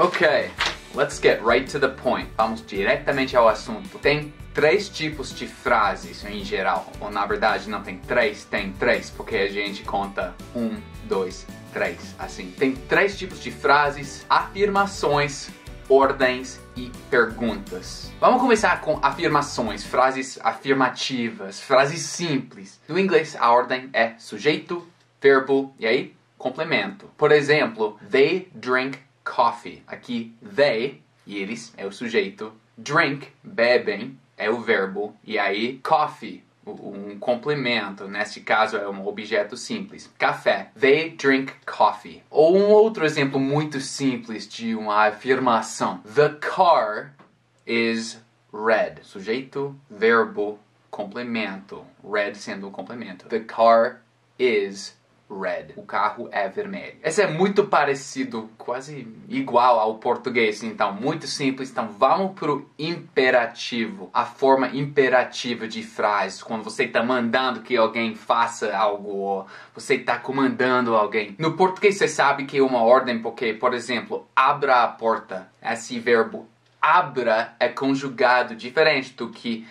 Ok, let's get right to the point. Vamos diretamente ao assunto. Tem 3 tipos de frases em geral. Ou na verdade não tem 3, tem 3, porque a gente conta 1, 2, 3, assim. Tem 3 tipos de frases, afirmações, ordens e perguntas. Vamos começar com afirmações, frases afirmativas, frases simples. No inglês, a ordem é sujeito, verbo e aí complemento. Por exemplo, they drink coffee. Aqui, they, eles, é o sujeito. Drink, bebem, é o verbo. E aí, coffee, um complemento. Neste caso, é um objeto simples. Café. They drink coffee. Ou um outro exemplo muito simples de uma afirmação. The car is red. Sujeito, verbo, complemento. Red sendo um complemento. The car is red. O carro é vermelho. Esse é muito parecido, quase igual ao português, então muito simples. Então vamos pro imperativo. A forma imperativa de frase, quando você está mandando que alguém faça algo, ou você está comandando alguém. No português você sabe que é uma ordem, porque, por exemplo, abra a porta. Esse verbo abra é conjugado diferente do que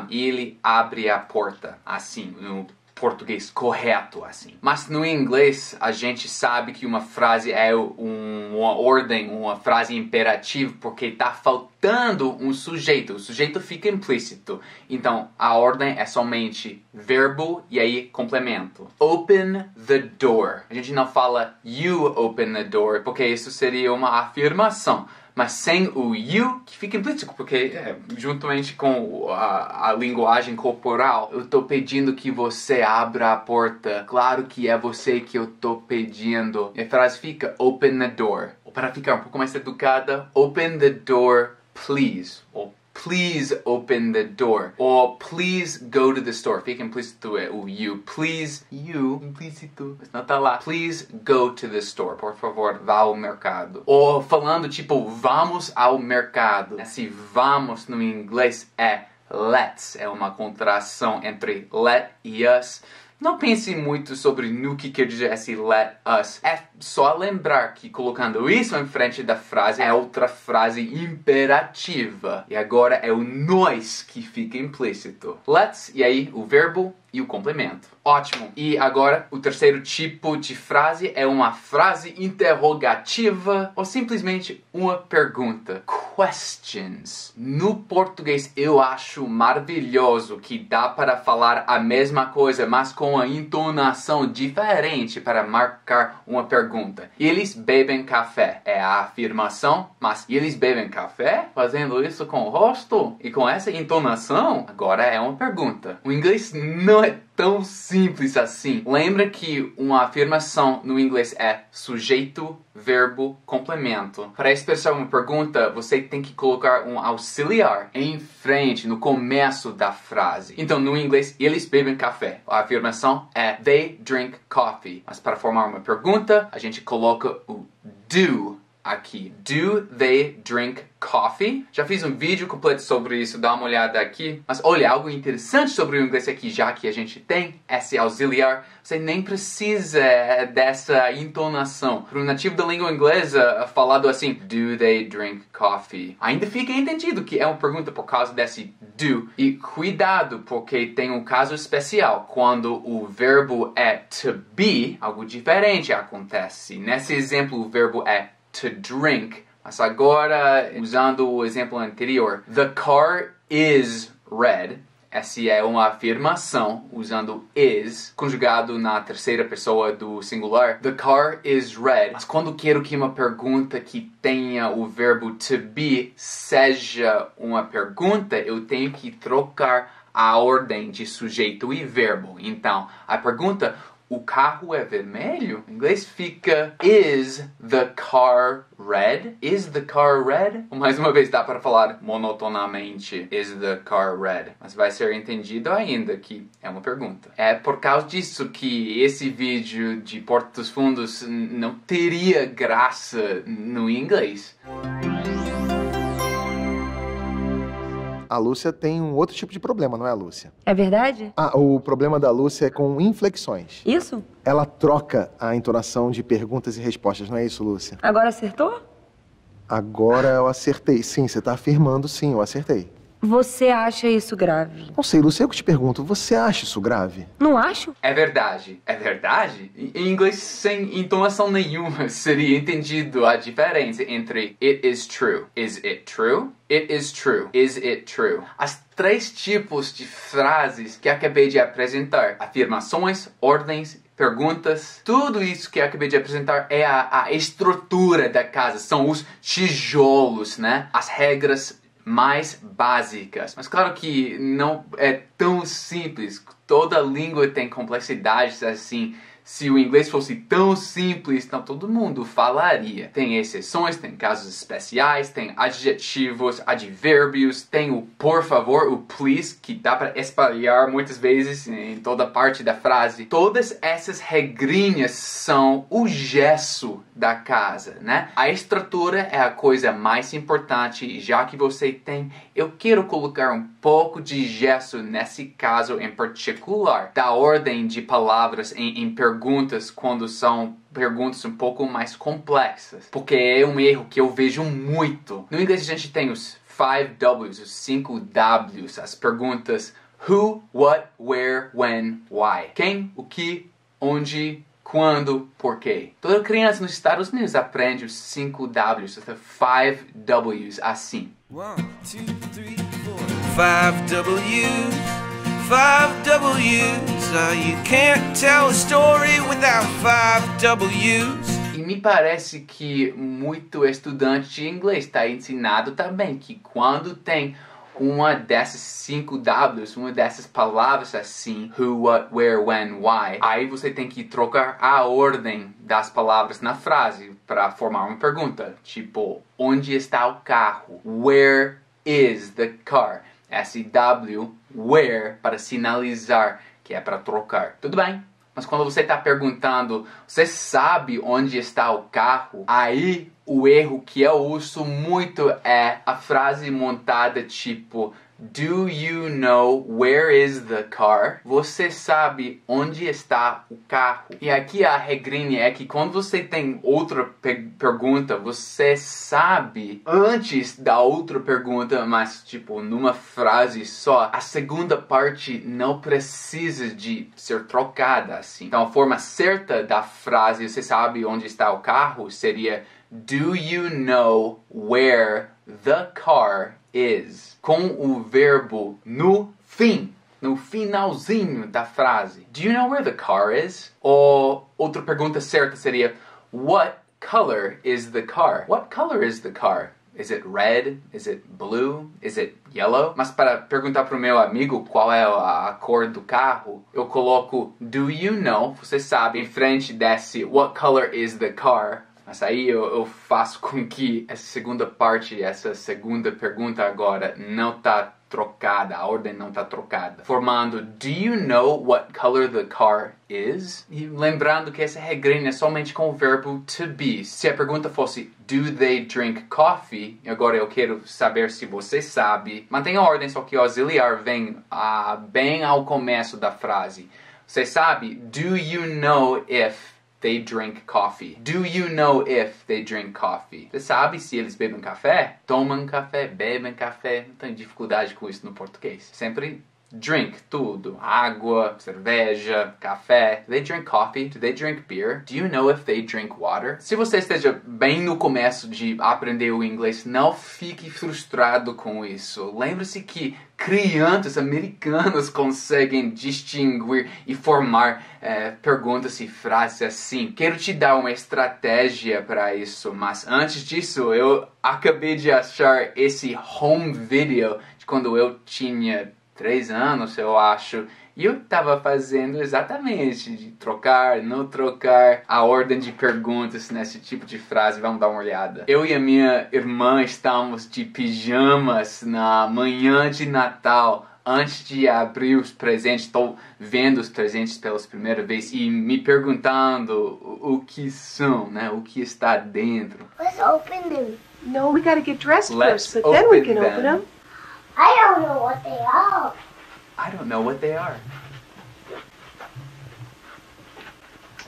ele abre a porta, assim, no português correto, assim. Mas no inglês, a gente sabe que uma frase é uma ordem, uma frase imperativa, porque está faltando um sujeito. O sujeito fica implícito. Então, a ordem é somente verbo e aí complemento. Open the door. A gente não fala you open the door, porque isso seria uma afirmação. Mas sem o you, que fica implícito, porque juntamente com a linguagem corporal, eu estou pedindo que você abra a porta. Claro que é você que eu estou pedindo. E a frase fica open the door. Ou para ficar um pouco mais educada, open the door, please. Ou please open the door. Ou please go to the store. Fica implícito o you. Please, you, implícito. Mas não tá lá. Please go to the store. Por favor, vá ao mercado. Ou falando tipo, vamos ao mercado. Esse vamos no inglês é let's. É uma contração entre let e us. Não pense muito sobre no que quer dizer esse let us. É só lembrar que colocando isso em frente da frase é outra frase imperativa. E agora é o nós que fica implícito. Let's, e aí o verbo e o complemento. Ótimo. E agora o terceiro tipo de frase é uma frase interrogativa ou simplesmente uma pergunta. Questions. No português eu acho maravilhoso que dá para falar a mesma coisa, mas com uma entonação diferente para marcar uma pergunta. Eles bebem café. É a afirmação, mas eles bebem café? Fazendo isso com o rosto e com essa entonação? Agora é uma pergunta. O inglês não é tão simples assim. Lembra que uma afirmação no inglês é sujeito, verbo, complemento. Para expressar uma pergunta, você tem que colocar um auxiliar em frente, no começo da frase. Então, no inglês, eles bebem café. A afirmação é they drink coffee. Mas para formar uma pergunta, a gente coloca o do aqui. Do they drink coffee? Já fiz um vídeo completo sobre isso, dá uma olhada aqui. Mas olha, algo interessante sobre o inglês aqui, já que a gente tem esse auxiliar, você nem precisa dessa entonação. Para o nativo da língua inglesa, falado assim, do they drink coffee? Ainda fica entendido que é uma pergunta por causa desse do. E cuidado, porque tem um caso especial. Quando o verbo é to be, algo diferente acontece. Nesse exemplo, o verbo é to drink. Mas agora, usando o exemplo anterior, the car is red. Essa é uma afirmação usando is, conjugado na terceira pessoa do singular. The car is red. Mas quando quero que uma pergunta que tenha o verbo to be seja uma pergunta, eu tenho que trocar a ordem de sujeito e verbo. Então, a pergunta, o carro é vermelho? Em inglês fica is the car red? Is the car red? Mais uma vez dá para falar monotonamente is the car red. Mas vai ser entendido ainda que é uma pergunta. É por causa disso que esse vídeo de Porta dos Fundos não teria graça no inglês. A Lúcia tem um outro tipo de problema, não é, Lúcia? É verdade? O problema da Lúcia é com inflexões. Isso? Ela troca a entonação de perguntas e respostas, não é isso, Lúcia? Agora acertou? Agora eu acertei. Sim, você tá afirmando sim, eu acertei. Você acha isso grave? Não sei, Lúcia, eu que te pergunto, você acha isso grave? Não acho? É verdade. É verdade? Em inglês, sem entonação nenhuma, seria entendido a diferença entre it is true. Is it true? It is true. Is it true? As três tipos de frases que acabei de apresentar. Afirmações, ordens, perguntas. Tudo isso que eu acabei de apresentar é a estrutura da casa. São os tijolos, né? As regras mais básicas. Mas claro que não é tão simples. Toda língua tem complexidades assim. Se o inglês fosse tão simples, então todo mundo falaria. Tem exceções, tem casos especiais, tem adjetivos, advérbios, tem o por favor, o please, que dá para espalhar muitas vezes em toda parte da frase. Todas essas regrinhas são o gesso da casa, né? A estrutura é a coisa mais importante, e já que você tem, eu quero colocar um pouco de gesso nesse caso em particular, da ordem de palavras em perguntas quando são perguntas um pouco mais complexas, porque é um erro que eu vejo muito. No inglês a gente tem os 5 W's, os 5 W's, as perguntas who, what, where, when, why. Quem, o que, onde, quando, por quê. Toda criança nos Estados Unidos aprende os 5 W's, os 5 W's assim. 1, 2, 3, 4. 5 W's, 5 W's. You can't tell a story without 5 W's. E me parece que muito estudante de inglês está ensinado também que quando tem uma dessas 5 W's, uma dessas palavras assim, who, what, where, when, why, aí você tem que trocar a ordem das palavras na frase para formar uma pergunta. Tipo, onde está o carro? Where is the car? SW, where, para sinalizar, que é para trocar. Tudo bem? Mas quando você está perguntando, você sabe onde está o carro? Aí o erro que eu uso muito é a frase montada tipo do you know where is the car? Você sabe onde está o carro? E aqui a regrinha é que quando você tem outra pergunta, você sabe antes da outra pergunta, mas tipo numa frase só, a segunda parte não precisa de ser trocada assim. Então a forma certa da frase, você sabe onde está o carro, seria do you know where the car is? Com o verbo no fim, no finalzinho da frase. Do you know where the car is? Ou outra pergunta certa seria what color is the car? What color is the car? Is it red? Is it blue? Is it yellow? Mas para perguntar para o meu amigo qual é a cor do carro, eu coloco do you know, você sabe, em frente desse what color is the car. Mas aí eu faço com que essa segunda parte, essa segunda pergunta agora não está trocada, a ordem não está trocada. Formando, do you know what color the car is? E lembrando que essa regrinha é somente com o verbo to be. Se a pergunta fosse, do they drink coffee? Agora eu quero saber se você sabe. Mantenha a ordem, só que o auxiliar vem bem ao começo da frase. Você sabe, do you know if they drink coffee? Do you know if they drink coffee? Você sabe se eles bebem café? Tomam café, bebem café. Não tem dificuldade com isso no português. Sempre drink, tudo. Água, cerveja, café. Do they drink coffee? Do they drink beer? Do you know if they drink water? Se você esteja bem no começo de aprender o inglês, não fique frustrado com isso. Lembre-se que crianças americanas conseguem distinguir e formar perguntas e frases assim. Quero te dar uma estratégia para isso, mas antes disso, eu acabei de achar esse home video de quando eu tinha 3 anos, eu acho. E eu estava fazendo exatamente de trocar, não trocar a ordem de perguntas nesse tipo de frase. Vamos dar uma olhada. Eu e a minha irmã estávamos de pijamas na manhã de Natal. Antes de abrir os presentes, estou vendo os presentes pela primeira vez e me perguntando o que são, né? O que está dentro. Let's open them. No, we gotta get dressed Let's first, but then we open can them. open them. I don't know what they are. I don't know what they are.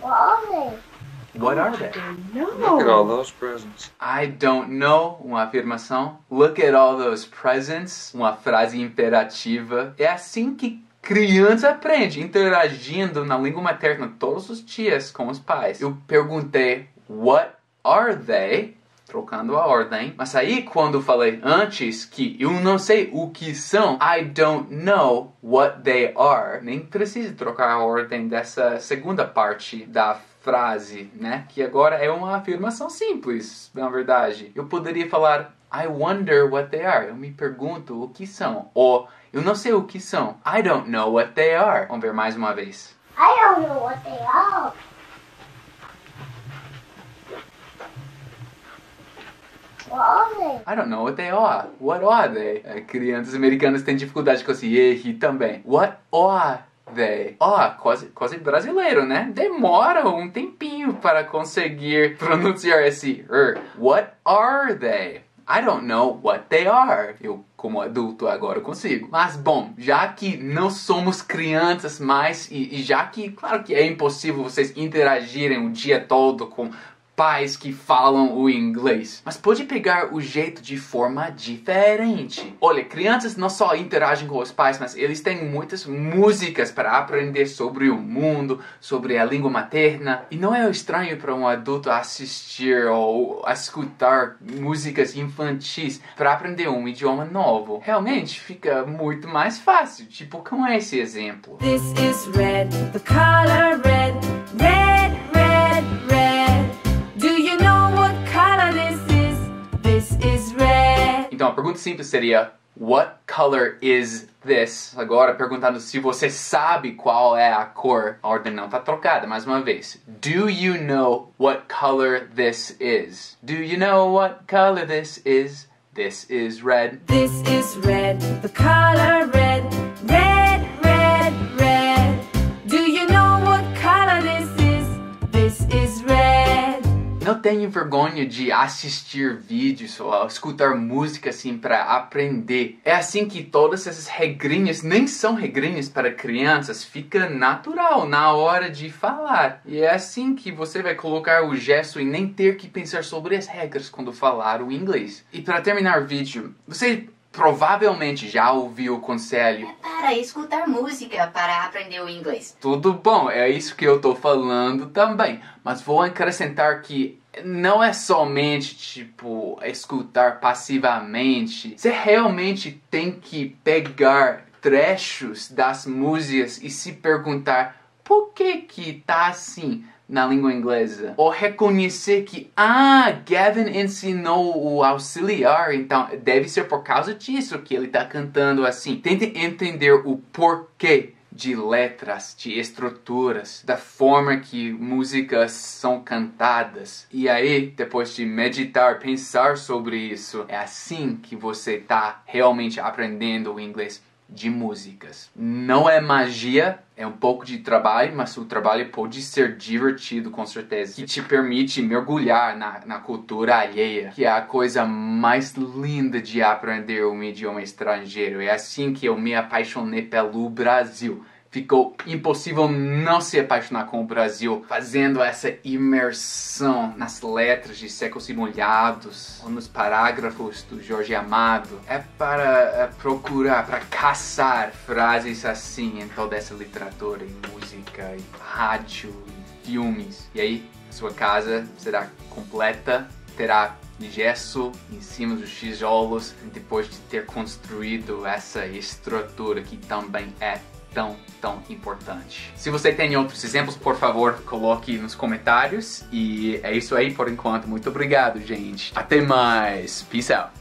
What are they? What are they? Look at all those presents. I don't know, uma afirmação. Look at all those presents, uma frase imperativa. É assim que criança aprende, interagindo na língua materna todos os dias com os pais. Eu perguntei, what are they? Trocando a ordem. Mas aí, quando falei antes que eu não sei o que são, I don't know what they are. Nem preciso trocar a ordem dessa segunda parte da frase, né? Que agora é uma afirmação simples, na verdade. Eu poderia falar, I wonder what they are. Eu me pergunto o que são. Ou, eu não sei o que são. I don't know what they are. Vamos ver mais uma vez. I don't know what they are. What are they? I don't know what they are. What are they? Crianças americanas têm dificuldade com esse R também. What are they? Quase brasileiro, né? Demora um tempinho para conseguir pronunciar esse R. What are they? I don't know what they are. Eu, como adulto, agora consigo. Mas, bom, já que não somos crianças mais e já que, claro que é impossível vocês interagirem o dia todo com pais que falam o inglês, mas pode pegar o jeito de forma diferente. Olha, crianças não só interagem com os pais, mas eles têm muitas músicas para aprender sobre o mundo, sobre a língua materna. E não é estranho para um adulto assistir ou escutar músicas infantis para aprender um idioma novo. Realmente fica muito mais fácil, tipo com esse exemplo. This is red, the color red, red, red, red. Do you know what color this is? This is red. Então a pergunta simples seria, what color is this? Agora perguntando se você sabe qual é a cor. A ordem não está trocada, mais uma vez. Do you know what color this is? Do you know what color this is? This is red. This is red, the color red, red, red, red. Do you know what color this is? This is red. Não tenho vergonha de assistir vídeos ou escutar música assim para aprender. É assim que todas essas regrinhas, nem são regrinhas para crianças, fica natural na hora de falar. E é assim que você vai colocar o gesto e nem ter que pensar sobre as regras quando falar o inglês. E para terminar o vídeo, você provavelmente já ouviu o conselho para escutar música para aprender o inglês. Tudo bom, é isso que eu tô falando também. Mas vou acrescentar que não é somente, tipo, escutar passivamente. Você realmente tem que pegar trechos das músicas e se perguntar por que tá assim na língua inglesa. Ou reconhecer que, Gavin ensinou o auxiliar, então deve ser por causa disso que ele tá cantando assim. Tente entender o porquê de letras, de estruturas, da forma que músicas são cantadas. E aí, depois de meditar, pensar sobre isso, é assim que você tá realmente aprendendo o inglês de músicas. Não é magia, é um pouco de trabalho, mas o trabalho pode ser divertido com certeza, que te permite mergulhar na cultura alheia, que é a coisa mais linda de aprender um idioma estrangeiro. É assim que eu me apaixonei pelo Brasil. Ficou impossível não se apaixonar com o Brasil, fazendo essa imersão nas letras de Secos e Molhados, ou nos parágrafos do Jorge Amado. É para procurar, para caçar frases assim em toda essa literatura, em música, em rádio, em filmes. E aí, sua casa será completa, terá gesso em cima dos tijolos, depois de ter construído essa estrutura que também é tão importante. Se você tem outros exemplos, por favor, coloque nos comentários. E é isso aí por enquanto. Muito obrigado, gente. Até mais. Peace out.